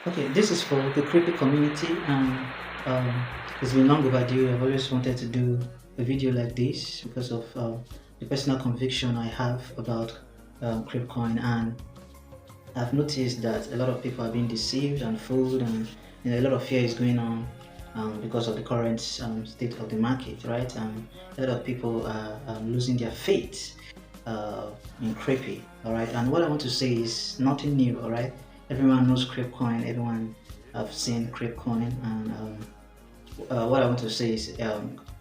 Okay, this is for the Crepe community, and um, it's been long overdue. I've always wanted to do a video like this because of the personal conviction I have about Crepe Coin, and I've noticed that a lot of people are being deceived and fooled, and a lot of fear is going on because of the current state of the market, right? A lot of people are losing their faith uh, in Crepe, all right? And what I want to say is nothing new, all right? Everyone knows Crepe Coin, everyone have seen Crepe Coin, and what I want to say is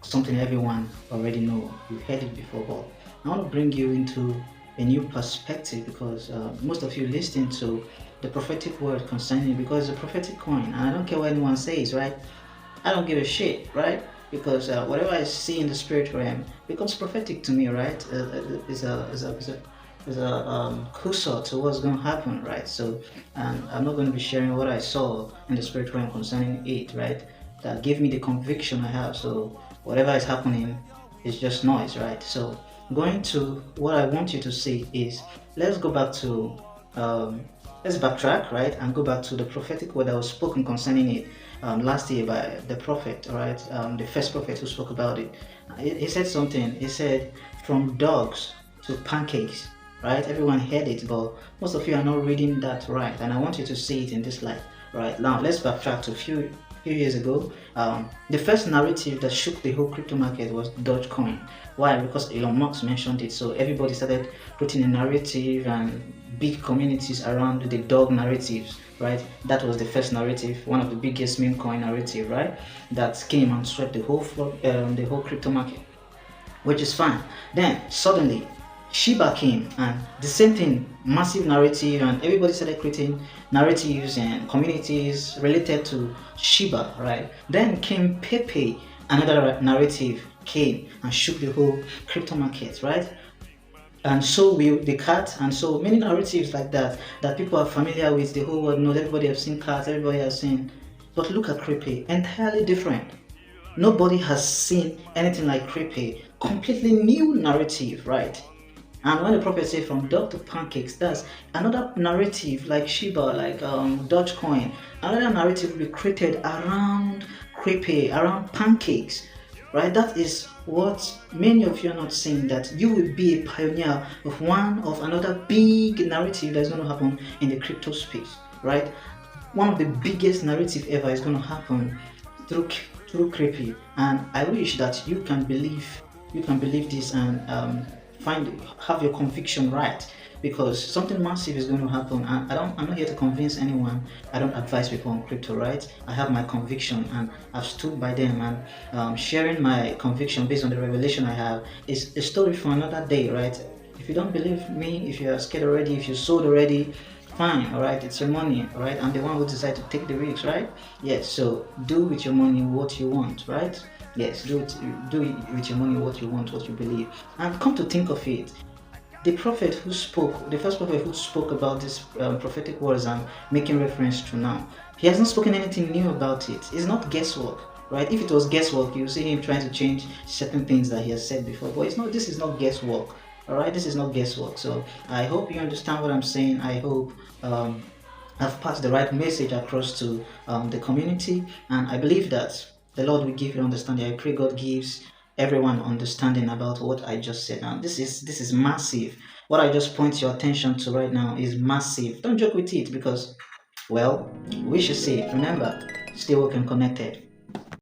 something everyone already know. You've heard it before, but I want to bring you into a new perspective because most of you listen to the prophetic word concerning it because it's a prophetic coin, and I don't care what anyone says, right? I don't give a shit, right? Because whatever I see in the spirit realm becomes prophetic to me, right? Is a cursor to what's going to happen, right? So, I'm not going to be sharing what I saw in the spirit realm concerning it, right? That gave me the conviction I have. So, whatever is happening is just noise, right? So, going to what I want you to see is let's go back to um, let's backtrack, right, and go back to the prophetic word that was spoken concerning it last year by the prophet, right? The first prophet who spoke about it. He said something. He said, "From dogs to pancakes." Right? Everyone heard it, but most of you are not reading that right, and I want you to see it in this light. Right now, let's backtrack to a few years ago. The first narrative that shook the whole crypto market was Dogecoin. Why? Because Elon Musk mentioned it, so everybody started putting a narrative and big communities around the dog narratives. Right? That was the first narrative, one of the biggest meme coin narrative, right? That came and swept the whole crypto market, which is fine. Then suddenly Shiba came and the same thing, massive narrative, and everybody started creating narratives and communities related to Shiba, right? Then came Pepe, another narrative came and shook the whole crypto market, right? And so will the cat, and so many narratives like that that people are familiar with. The whole world knows. Everybody has seen cats. Everybody has seen. But look at Creepy, entirely different. Nobody has seen anything like Creepy. Completely new narrative, right? And when the prophet said from dog to pancakes, that's another narrative like Shiba, like Dogecoin. Another narrative will be created around crepe, around pancakes, right? That is what many of you are not seeing. That you will be a pioneer of one of another big narrative that's going to happen in the crypto space, right? One of the biggest narrative ever is going to happen through through creepy, and I wish that you can believe this and have your conviction right, because something massive is going to happen. And I'm not here to convince anyone. I don't advise people on crypto, right? I have my conviction and I've stood by them, and sharing my conviction based on the revelation I have is a story for another day, right? If you don't believe me, if you are scared already, if you sold already, fine, all right, it's your money, all right? I'm the one who decided to take the risk, right? Yes, so do with your money what you want, right? Yes, do it with your money what you want, what you believe. And come to think of it, the prophet who spoke, the first prophet who spoke about this prophetic words I'm making reference to now, he hasn't spoken anything new about it. It's not guesswork, right? If it was guesswork, you see him trying to change certain things that he has said before. But it's not. This is not guesswork, all right? This is not guesswork. So I hope you understand what I'm saying. I hope um, I've passed the right message across to the community, and I believe that the Lord will give you understanding. I pray God gives everyone understanding about what I just said. Now, this is massive. What I just point your attention to right now is massive. Don't joke with it because, well, we should see. Remember, stay woke and connected.